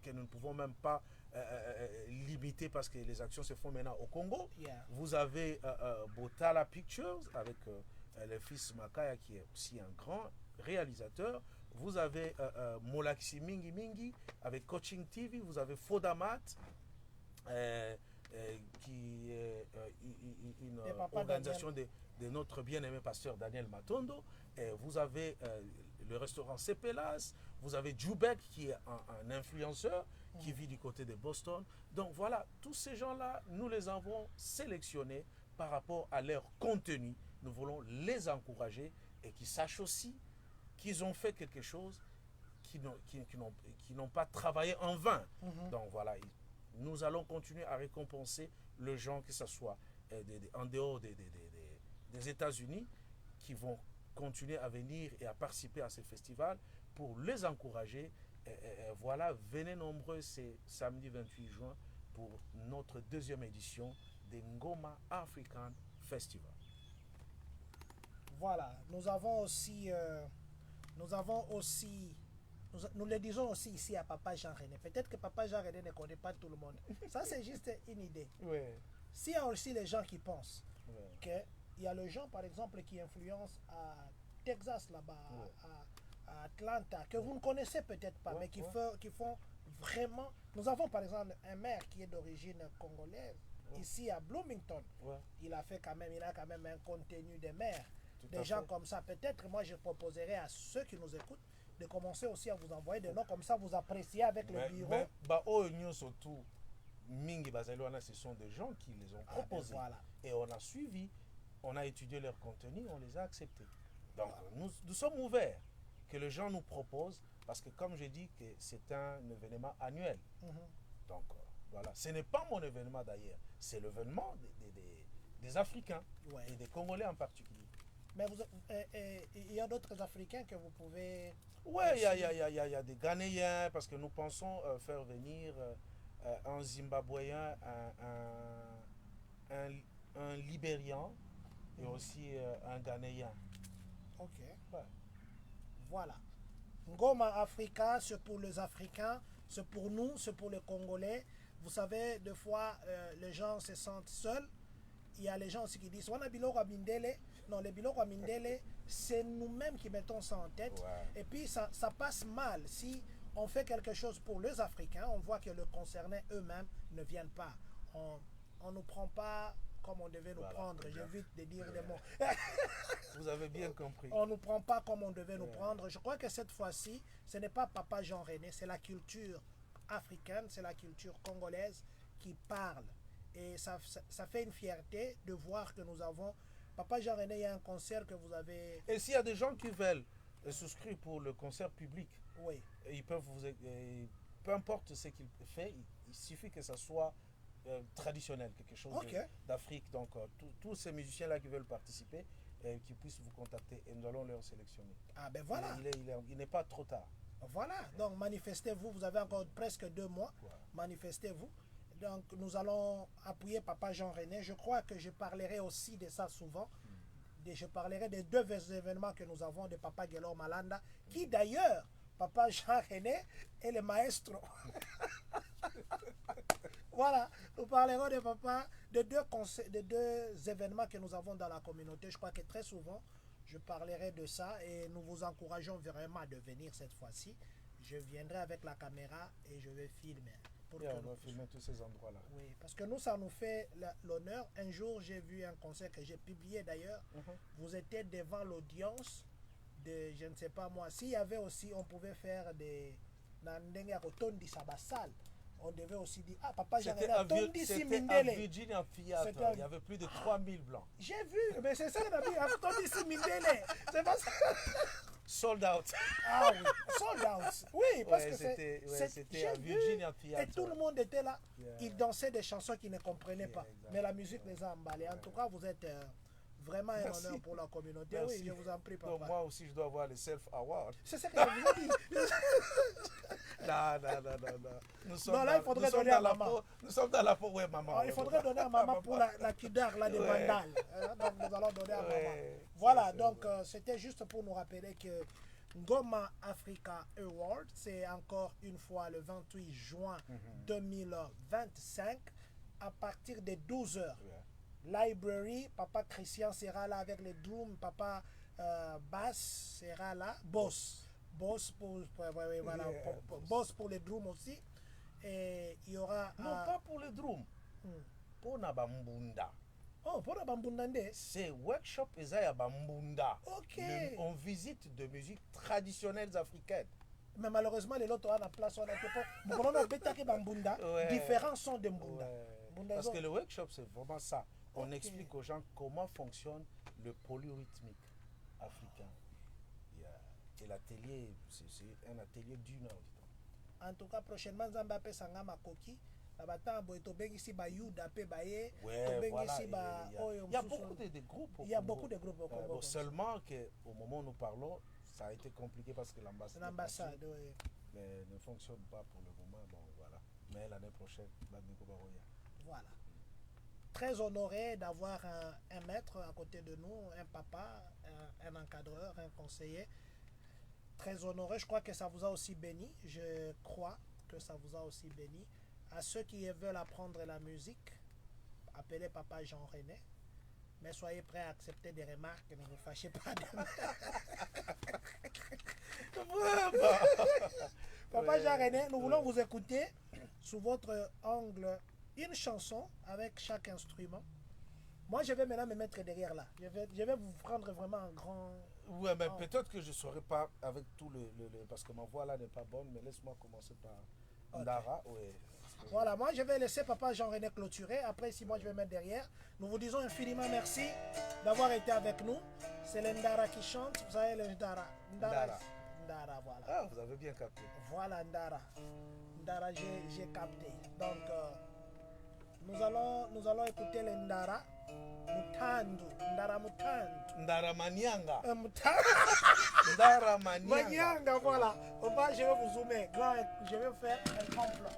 que nous ne pouvons même pas limiter parce que les actions se font maintenant au Congo. Yeah. Vous avez Botala Pictures avec le fils Makaya qui est aussi un grand réalisateur. Vous avez Molaxi Mingi Mingi avec Coaching TV. Vous avez Fodamat qui est une organisation de notre bien-aimé pasteur Daniel Matondo. Et vous avez le restaurant Cepelas. Vous avez Jubek qui est un influenceur qui vit du côté de Boston. Donc voilà, tous ces gens-là, nous les avons sélectionnés par rapport à leur contenu. Nous voulons les encourager et qu'ils sachent aussi qu'ils ont fait quelque chose, qui n'ont pas travaillé en vain. Donc voilà, nous allons continuer à récompenser les gens, que ce soit en dehors des États-Unis, qui vont continuer à venir et à participer à ces festivals pour les encourager. Et voilà, venez nombreux, c'est samedi 28 juin pour notre deuxième édition des Ngoma African Festival. Voilà, nous le disons aussi ici à Papa Jean-René. Peut-être que Papa Jean-René ne connaît pas tout le monde. Ça, c'est juste une idée. Ouais. S'il y a aussi les gens qui pensent Ouais. qu'il y a les gens, par exemple, qui influencent à Texas, là-bas, Ouais. à Atlanta, que vous ne connaissez peut-être pas, Ouais, mais qui ouais. font vraiment Nous avons par exemple un maire qui est d'origine congolaise, ici à Bloomington. Il a quand même un contenu de maire. Des gens comme ça. Peut-être moi je proposerais à ceux qui nous écoutent de commencer aussi à vous envoyer des noms, comme ça vous appréciez avec le bureau. Mais surtout, Mingi Bazalwana, ce sont des gens qui les ont proposés. Voilà. Et on a suivi, on a étudié leur contenu, on les a acceptés. Donc nous sommes ouverts que les gens nous proposent, parce que comme je dis, que c'est un événement annuel. Donc voilà, ce n'est pas mon événement d'ailleurs, c'est l'événement des Africains et des Congolais en particulier. Mais il y a d'autres Africains que vous pouvez... Oui, il y a des Ghanéens, parce que nous pensons faire venir un Zimbabwéen, un Libérian et aussi un Ghanéen. Ok. Ouais. Voilà. Ngoma Africa, c'est pour les Africains, c'est pour nous, c'est pour les Congolais. Vous savez, des fois, les gens se sentent seuls. Il y a les gens aussi qui disent Wana biloko mindele. Non, les biloko mindele, c'est nous-mêmes qui mettons ça en tête. Ouais. Et puis, ça passe mal. Si on fait quelque chose pour les Africains, on voit que les concernés eux-mêmes ne viennent pas. On ne nous prend pas comme on devait nous prendre. J'évite de dire des mots. Vous avez bien compris. On ne nous prend pas comme on devait nous prendre. Je crois que cette fois-ci, ce n'est pas Papa Jean René, c'est la culture africaine, c'est la culture congolaise qui parle. Et ça fait une fierté de voir que nous avons... Papa Jean René, il y a un concert que vous avez... Et s'il y a des gens qui veulent souscrire pour le concert public, oui. Ils peuvent peu importe ce qu'il fait, il suffit que ça soit traditionnel, quelque chose d'Afrique. Donc tous ces musiciens-là qui veulent participer, qui puissent vous contacter et nous allons leur sélectionner. Ah ben voilà. Il n'est pas trop tard. Voilà, donc manifestez-vous, vous avez encore presque 2 mois, manifestez-vous. Donc nous allons appuyer Papa Jean René. Je crois que je parlerai aussi de ça souvent. Je parlerai des 2 événements que nous avons de Papa Guelor Malanda, qui d'ailleurs, Papa Jean René est le maestro. Voilà, nous parlerons de Papa, de 2 événements que nous avons dans la communauté. Je crois que très souvent, je parlerai de ça et nous vous encourageons vraiment de venir cette fois-ci. Je viendrai avec la caméra et je vais filmer. On va filmer tous ces endroits-là. Oui, parce que nous, ça nous fait l'honneur. Un jour, j'ai vu un concert que j'ai publié d'ailleurs. Vous étiez devant l'audience de, je ne sais pas moi, s'il y avait aussi, on pouvait faire des... On devait aussi dire, ah, Papa Jean René, c'était à Virginia Theater, il y avait plus de 3000 blancs. J'ai vu, mais c'est ça qu'on a dit, Tondi Mindele. C'est pas ça. Sold out. Ah oui, sold out. Oui, parce que c'était à Virginia Theater. Et tout le monde était là. Ils dansaient des chansons qu'ils ne comprenaient pas. Mais la musique les a emballés. En tout cas, vous êtes vraiment un honneur pour la communauté. Merci. Oui, je vous en prie, papa. Donc, moi aussi, je dois avoir le self-award. C'est ça que je vous ai dit. Non. Nous sommes non, là, il faudrait donner à maman. Nous sommes dans la peau, oui, maman. Il faudrait donner à maman pour la kidar, là, des vandales. Donc, nous allons donner à maman. Voilà, donc, c'était juste pour nous rappeler que Ngoma Africa Award, c'est encore une fois le 28 juin 2025 à partir de 12h. Library, Papa Christian sera là avec les drums, Papa Bass sera là, Boss pour les drums aussi. Et il y aura... Non, pas pour les drums, pour Nabambunda. Oh, pour Nabambunda. C'est workshop Isaiah Bambunda. Ok. On visite de musique traditionnelles africaines. Mais malheureusement, les autres ont la place. On a fait Bambunda, différents sons de Mbunda. Parce que le workshop, c'est vraiment ça. On explique aux gens comment fonctionne le polyrythmique africain. Et l'atelier, c'est un atelier d'1 heure. En tout cas, prochainement, Zambapé Sangama Koki. Il y a beaucoup de groupes. Il y a beaucoup de groupes au Congo. Seulement qu'au moment où nous parlons, ça a été compliqué parce que l'ambassade ne fonctionne pas pour le moment. Bon, voilà. Mais l'année prochaine, voilà. Très honoré d'avoir un maître à côté de nous, un papa, un encadreur, un conseiller. Très honoré. Je crois que ça vous a aussi béni. Je crois que ça vous a aussi béni. À ceux qui veulent apprendre la musique, appelez Papa Jean René. Mais soyez prêts à accepter des remarques, ne vous fâchez pas. Papa Jean-René, nous voulons vous écouter sous votre angle une chanson avec chaque instrument. Moi, je vais maintenant me mettre derrière là. Je vais vous prendre vraiment un grand... Ouais, mais peut-être que je ne saurais pas avec tout parce que ma voix là n'est pas bonne, mais laisse-moi commencer par Ndara. Okay. Ouais. Voilà, moi je vais laisser Papa Jean-René clôturer. Après, si moi je vais mettre derrière, nous vous disons infiniment merci d'avoir été avec nous. C'est le Ndara qui chante. Vous savez, le Ndara. Ndara, voilà. Ah, vous avez bien capté. Voilà, Ndara. Ndara, j'ai capté. Donc, nous allons écouter le Ndara. Mutandu. Ndara Mutandu. Ndara Manyanga. Ndara Manyanga, voilà. Je vais vous zoomer. Je vais faire un grand plan.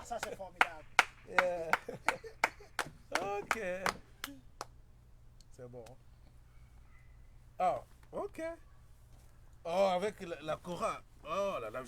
Ça c'est formidable. Yeah. Ok. C'est bon. Ah, ok. Oh, avec la chorale. Oh là là.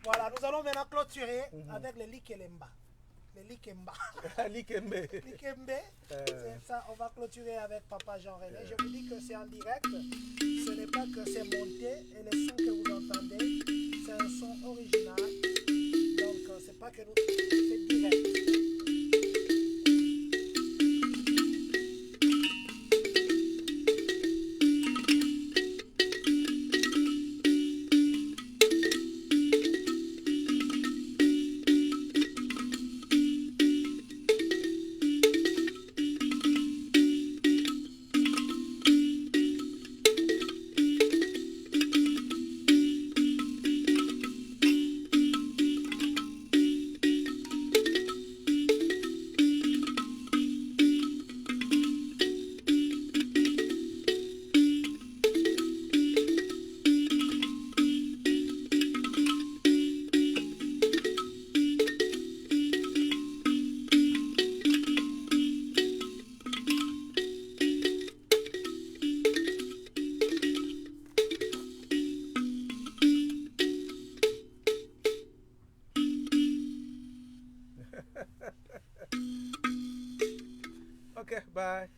Voilà, nous allons maintenant clôturer avec le Likelemba. Le Likemba. Likembe. Likembe. C'est ça, on va clôturer avec Papa Jean-René. Je vous dis que c'est en direct. Ce n'est pas que c'est monté. Et le son que vous entendez, c'est un son original. Donc, c'est pas que nous... C'est direct. Ok, bye.